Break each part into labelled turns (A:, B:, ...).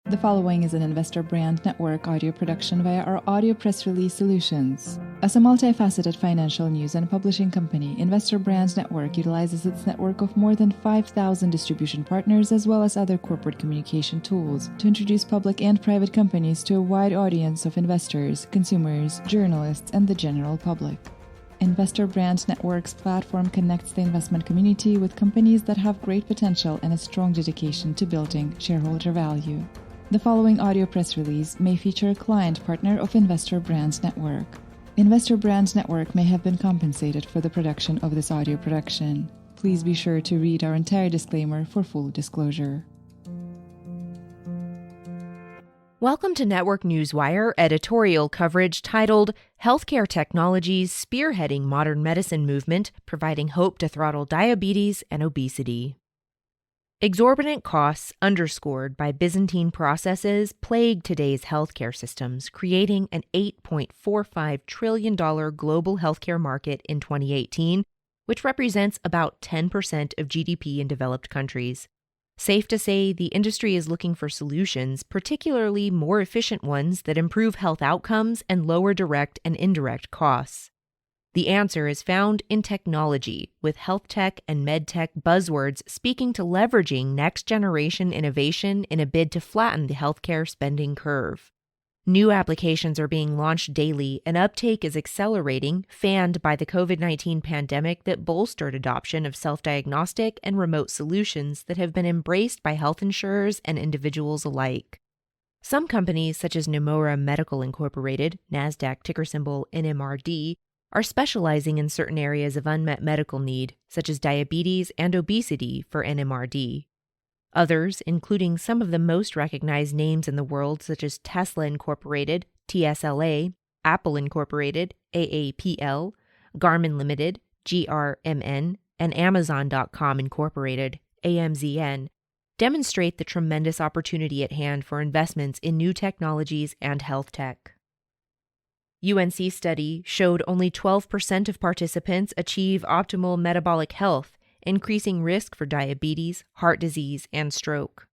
A: The following is an Investor Brand Network audio production via our audio press release solutions. As a multifaceted financial news and publishing company, Investor Brand Network utilizes its network of more than 5,000 distribution partners as well as other corporate communication tools to introduce public and private companies to a wide audience of investors, consumers, journalists, and the general public. Investor Brand Network's platform connects the investment community with companies that have great potential and a strong dedication to building shareholder value. The following audio press release may feature a client partner of Investor Brand Network. Investor Brand Network may have been compensated for the production of this audio production. Please be sure to read our entire disclaimer for full disclosure.
B: Welcome to Network Newswire editorial coverage titled Healthcare Technologies Spearheading Modern Medicine Movement, Providing Hope to Throttle Diabetes and Obesity. Exorbitant costs underscored by Byzantine processes plague today's healthcare systems, creating an $8.45 trillion global healthcare market in 2018, which represents about 10% of GDP in developed countries. Safe to say, the industry is looking for solutions, particularly more efficient ones that improve health outcomes and lower direct and indirect costs. The answer is found in technology, with health tech and med tech buzzwords speaking to leveraging next-generation innovation in a bid to flatten the healthcare spending curve. New applications are being launched daily, and uptake is accelerating, fanned by the COVID-19 pandemic that bolstered adoption of self-diagnostic and remote solutions that have been embraced by health insurers and individuals alike. Some companies, such as Nemaura Medical Incorporated, NASDAQ ticker symbol NMRD, are specializing in certain areas of unmet medical need, such as diabetes and obesity for NMRD. Others, including some of the most recognized names in the world, such as Tesla Incorporated, TSLA, Apple Incorporated, AAPL, Garmin Limited, GRMN, and Amazon.com Incorporated, AMZN, demonstrate the tremendous opportunity at hand for investments in new technologies and health tech. UNC study showed only 12% of participants achieve optimal metabolic health, increasing risk for diabetes, heart disease, and stroke.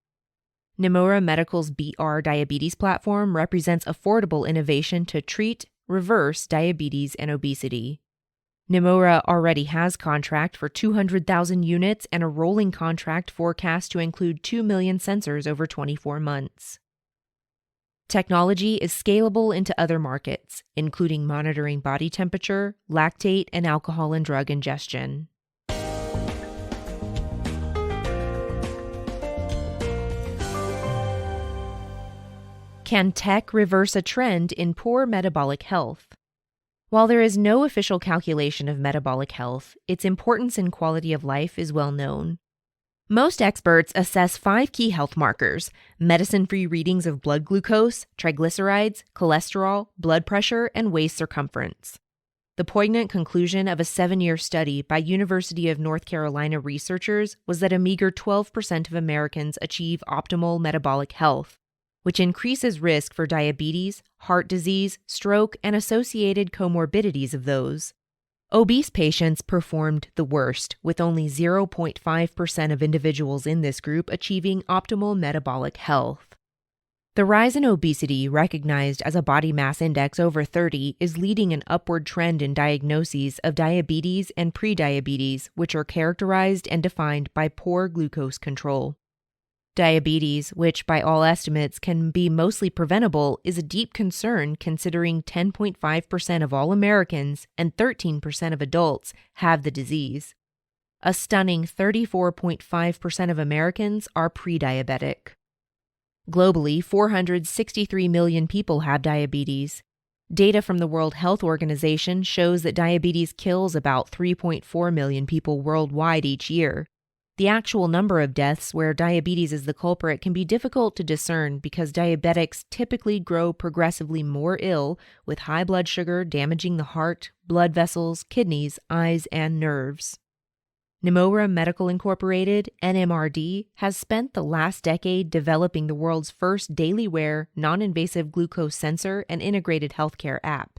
B: Nemaura Medical's BR Diabetes platform represents affordable innovation to treat, reverse diabetes and obesity. Nemaura already has contract for 200,000 units and a rolling contract forecast to include 2 million sensors over 24 months. Technology is scalable into other markets, including monitoring body temperature, lactate, and alcohol and drug ingestion. Can tech reverse a trend in poor metabolic health? While there is no official calculation of metabolic health, its importance in quality of life is well known. Most experts assess 5 key health markers: medicine-free readings of blood glucose, triglycerides, cholesterol, blood pressure, and waist circumference. The poignant conclusion of a 7-year study by University of North Carolina researchers was that a meager 12% of Americans achieve optimal metabolic health, which increases risk for diabetes, heart disease, stroke, and associated comorbidities of those. Obese patients performed the worst, with only 0.5% of individuals in this group achieving optimal metabolic health. The rise in obesity, recognized as a body mass index over 30, is leading an upward trend in diagnoses of diabetes and prediabetes, which are characterized and defined by poor glucose control. Diabetes, which by all estimates can be mostly preventable, is a deep concern considering 10.5% of all Americans and 13% of adults have the disease. A stunning 34.5% of Americans are prediabetic. Globally, 463 million people have diabetes. Data from the World Health Organization shows that diabetes kills about 3.4 million people worldwide each year. The actual number of deaths where diabetes is the culprit can be difficult to discern because diabetics typically grow progressively more ill, with high blood sugar damaging the heart, blood vessels, kidneys, eyes, and nerves. Nemaura Medical Incorporated, NMRD, has spent the last decade developing the world's first daily wear, non-invasive glucose sensor and integrated healthcare app.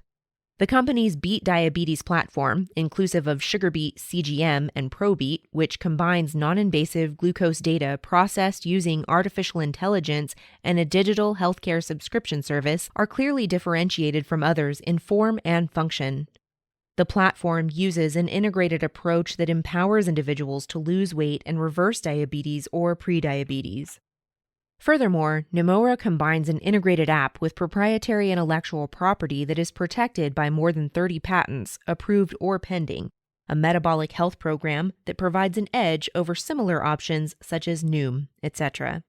B: The company's Beat Diabetes platform, inclusive of SugarBeat CGM and ProBeat, which combines non-invasive glucose data processed using artificial intelligence and a digital healthcare subscription service, are clearly differentiated from others in form and function. The platform uses an integrated approach that empowers individuals to lose weight and reverse diabetes or prediabetes. Furthermore, Nemaura combines an integrated app with proprietary intellectual property that is protected by more than 30 patents, approved or pending, a metabolic health program that provides an edge over similar options such as Noom, etc.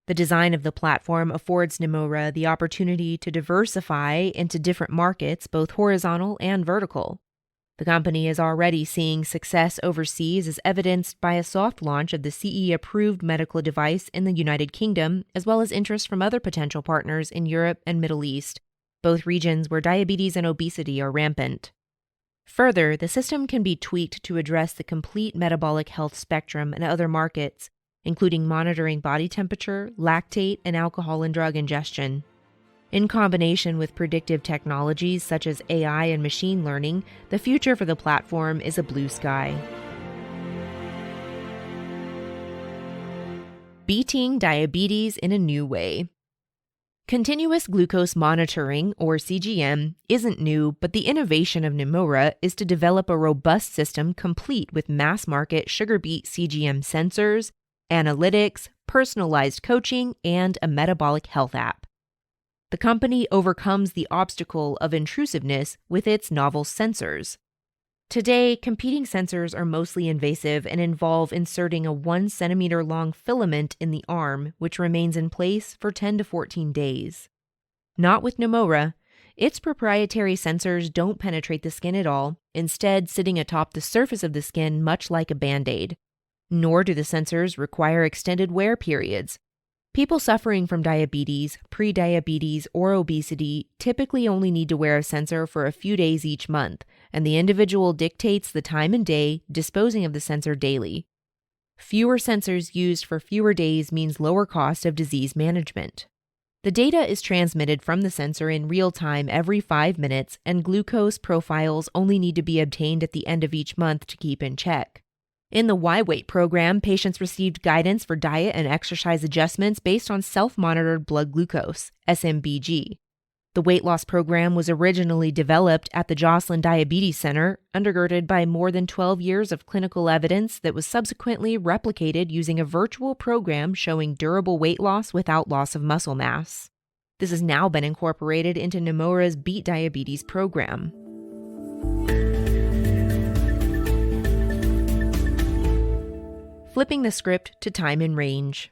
B: The design of the platform affords Nemaura the opportunity to diversify into different markets, both horizontal and vertical. The company is already seeing success overseas as evidenced by a soft launch of the CE-approved medical device in the United Kingdom, as well as interest from other potential partners in Europe and Middle East, both regions where diabetes and obesity are rampant. Further, the system can be tweaked to address the complete metabolic health spectrum in other markets, including monitoring body temperature, lactate, and alcohol and drug ingestion. In combination with predictive technologies such as AI and machine learning, the future for the platform is a blue sky. Beating diabetes in a new way. Continuous glucose monitoring, or CGM, isn't new, but the innovation of Nemaura is to develop a robust system complete with mass-market SugarBeat CGM sensors, analytics, personalized coaching, and a metabolic health app. The company overcomes the obstacle of intrusiveness with its novel sensors. Today, competing sensors are mostly invasive and involve inserting a 1 centimeter long filament in the arm, which remains in place for 10 to 14 days. Not with Nemaura. Its proprietary sensors don't penetrate the skin at all, instead sitting atop the surface of the skin much like a Band-Aid. Nor do the sensors require extended wear periods. People suffering from diabetes, prediabetes, or obesity typically only need to wear a sensor for a few days each month, and the individual dictates the time and day, disposing of the sensor daily. Fewer sensors used for fewer days means lower cost of disease management. The data is transmitted from the sensor in real time every 5 minutes, and glucose profiles only need to be obtained at the end of each month to keep in check. In the Y-Weight program, patients received guidance for diet and exercise adjustments based on self-monitored blood glucose, SMBG. The weight loss program was originally developed at the Joslin Diabetes Center, undergirded by more than 12 years of clinical evidence that was subsequently replicated using a virtual program showing durable weight loss without loss of muscle mass. This has now been incorporated into Nemaura's Beat Diabetes program. Flipping the script to time in range.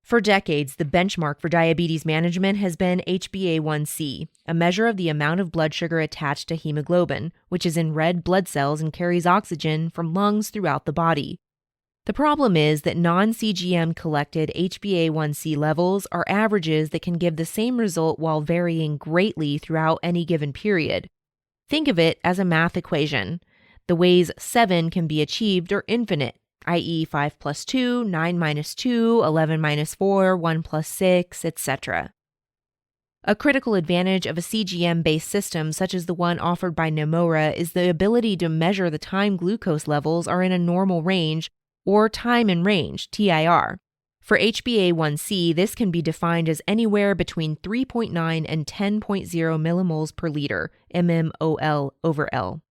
B: For decades, the benchmark for diabetes management has been HbA1c, a measure of the amount of blood sugar attached to hemoglobin, which is in red blood cells and carries oxygen from lungs throughout the body. The problem is that non-CGM collected HbA1c levels are averages that can give the same result while varying greatly throughout any given period. Think of it as a math equation. The ways 7 can be achieved are infinite, i.e. 5 plus 2, 9 minus 2, 11 minus 4, 1 plus 6, etc. A critical advantage of a CGM-based system such as the one offered by Nemaura is the ability to measure the time glucose levels are in a normal range, or time in range, TIR. For HbA1c, this can be defined as anywhere between 3.9 and 10.0 millimoles per liter, mmol/L.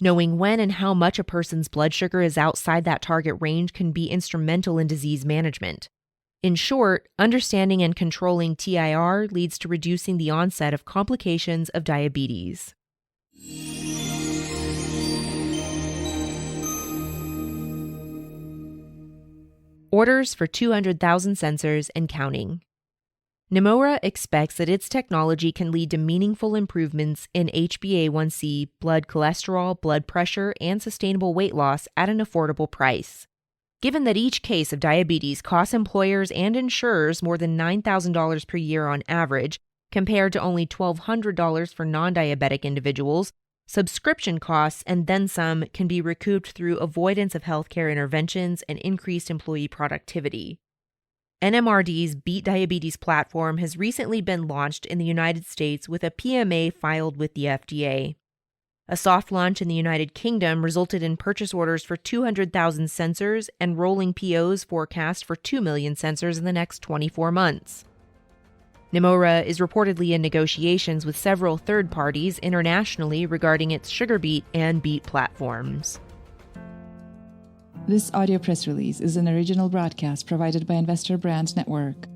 B: Knowing when and how much a person's blood sugar is outside that target range can be instrumental in disease management. In short, understanding and controlling TIR leads to reducing the onset of complications of diabetes. Orders for 200,000 sensors and counting. Nemaura expects that its technology can lead to meaningful improvements in HbA1c, blood cholesterol, blood pressure, and sustainable weight loss at an affordable price. Given that each case of diabetes costs employers and insurers more than $9,000 per year on average, compared to only $1,200 for non-diabetic individuals, subscription costs and then some can be recouped through avoidance of healthcare interventions and increased employee productivity. NMRD's Beat Diabetes platform has recently been launched in the United States with a PMA filed with the FDA. A soft launch in the United Kingdom resulted in purchase orders for 200,000 sensors and rolling POs forecast for 2 million sensors in the next 24 months. Nemaura is reportedly in negotiations with several third parties internationally regarding its SugarBeat and Beat platforms.
A: This audio press release is an original broadcast provided by Investor Brand Network,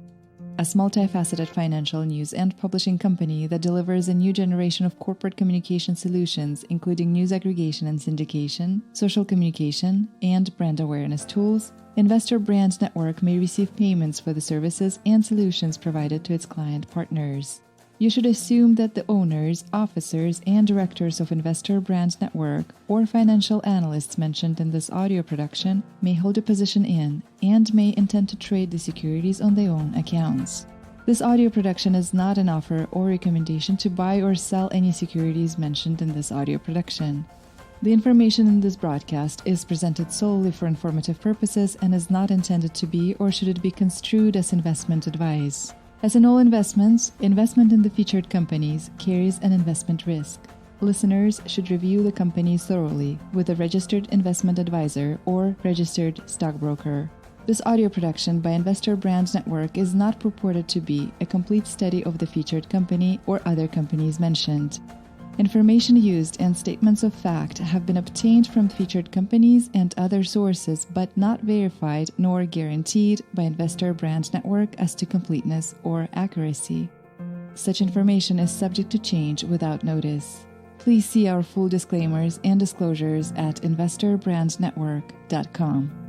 A: a multifaceted financial news and publishing company that delivers a new generation of corporate communication solutions, including news aggregation and syndication, social communication, and brand awareness tools. Investor Brand Network may receive payments for the services and solutions provided to its client partners. You should assume that the owners, officers, and directors of Investor Brand Network or financial analysts mentioned in this audio production may hold a position in and may intend to trade the securities on their own accounts. This audio production is not an offer or recommendation to buy or sell any securities mentioned in this audio production. The information in this broadcast is presented solely for informative purposes and is not intended to be or should it be construed as investment advice. As in all investments, investment in the featured companies carries an investment risk. Listeners should review the companies thoroughly with a registered investment advisor or registered stockbroker. This audio production by Investor Brand Network is not purported to be a complete study of the featured company or other companies mentioned. Information used and statements of fact have been obtained from featured companies and other sources but not verified nor guaranteed by Investor Brand Network as to completeness or accuracy. Such information is subject to change without notice. Please see our full disclaimers and disclosures at investorbrandnetwork.com.